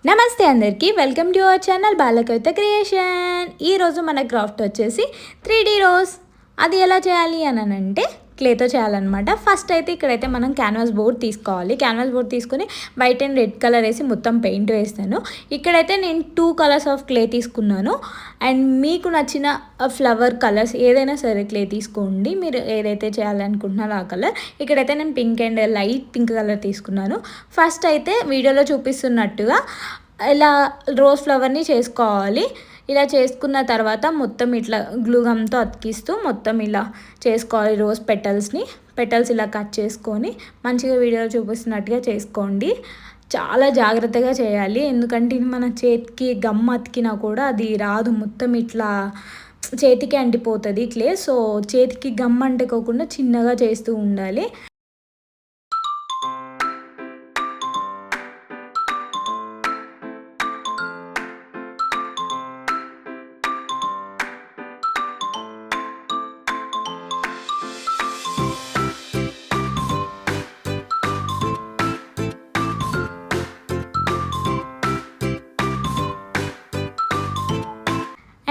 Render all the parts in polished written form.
నమస్తే అందరికీ, welcome to our channel Balakavitha creation. ఈరోజు మన క్రాఫ్ట్ వచ్చేసి 3D రోజ్. అది ఎలా చేయాలి అని అంటే క్లేతో చేయాలన్నమాట. ఫస్ట్ అయితే ఇక్కడైతే మనం క్యాన్వాస్ బోర్డ్ తీసుకోవాలి. క్యాన్వాస్ బోర్డ్ తీసుకొని వైట్ అండ్ రెడ్ కలర్ వేసి మొత్తం పెయింట్ వేస్తాను. ఇక్కడైతే నేను 2 కలర్స్ ఆఫ్ క్లే తీసుకున్నాను. అండ్ మీకు నచ్చిన ఫ్లవర్ కలర్స్ ఏదైనా సరే క్లే తీసుకోండి, మీరు ఏదైతే చేయాలనుకుంటున్నారో ఆ కలర్. ఇక్కడైతే నేను pink and light pink colour తీసుకున్నాను. ఫస్ట్ అయితే వీడియోలో చూపిస్తున్నట్టుగా ఇలా రోజ్ ఫ్లవర్ని చేసుకోవాలి. ఇలా చేసుకున్న తర్వాత మొత్తం ఇట్లా గ్లూగమ్తో అతికిస్తూ మొత్తం ఇలా చేసుకోవాలి. రోజ్ పెటల్స్ ఇలా కట్ చేసుకొని మంచిగా వీడియోలో చూపిస్తున్నట్టుగా చేసుకోండి. చాలా జాగ్రత్తగా చేయాలి, ఎందుకంటే ఇది మన చేతికి గమ్ అతికినా కూడా అది రాదు, మొత్తం ఇట్లా చేతికి అంటిపోతుంది క్లే. సో చేతికి గమ్ అంటుకోకుండా చిన్నగా చేస్తూ ఉండాలి.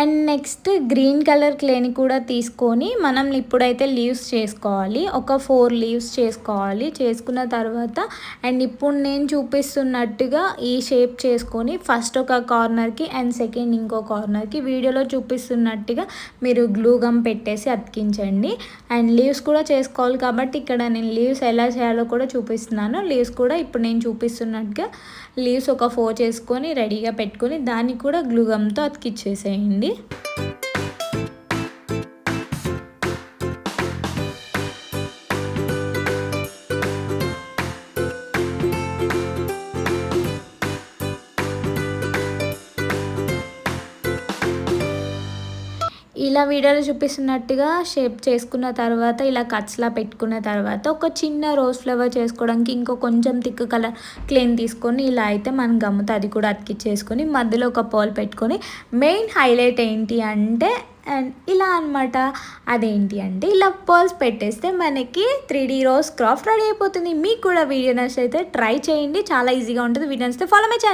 అండ్ నెక్స్ట్ గ్రీన్ కలర్ క్లేని కూడా తీసుకొని మనం ఇప్పుడైతే లీవ్స్ చేసుకోవాలి. ఒక 4 లీవ్స్ చేసుకోవాలి. చేసుకున్న తర్వాత అండ్ ఇప్పుడు నేను చూపిస్తున్నట్టుగా ఈ షేప్ చేసుకొని ఫస్ట్ ఒక కార్నర్కి అండ్ సెకండ్ ఇంకో కార్నర్కి వీడియోలో చూపిస్తున్నట్టుగా మీరు గ్లూ గమ్ పెట్టేసి అతికించండి. అండ్ లీవ్స్ కూడా చేసుకోవాలి కాబట్టి ఇక్కడ నేను లీవ్స్ ఎలా చేయాలో కూడా చూపిస్తున్నాను. లీవ్స్ కూడా ఇప్పుడు నేను చూపిస్తున్నట్టుగా లీవ్స్ ఒక 4 చేసుకొని రెడీగా పెట్టుకొని దాన్ని కూడా గ్లూ గమ్తో అతికిచ్చేసేయండి. ఇలా వీడియోలో చూపిస్తున్నట్టుగా షేప్ చేసుకున్న తర్వాత ఇలా కట్స్లా పెట్టుకున్న తర్వాత ఒక చిన్న రోజ్ ఫ్లవర్ చేసుకోవడానికి ఇంకో కొంచెం థిక్ కలర్ క్లేని తీసుకొని ఇలా అయితే మనం గమ్ముతో అది కూడా అతికిచ్చేసుకొని మధ్యలో ఒక పర్ల్ పెట్టుకొని మెయిన్ హైలైట్ ఏంటి అంటే అండ్ ఇలా అనమాట. అదేంటి అంటే ఇలా పర్ల్స్ పెట్టేస్తే మనకి 3D రోజ్ క్రాఫ్ట్ రెడీ అయిపోతుంది. మీకు కూడా వీడియో నచ్చితే ట్రై చేయండి, చాలా ఈజీగా ఉంటుంది. వీడియో నచ్చితే ఫాలో మై ఛానల్.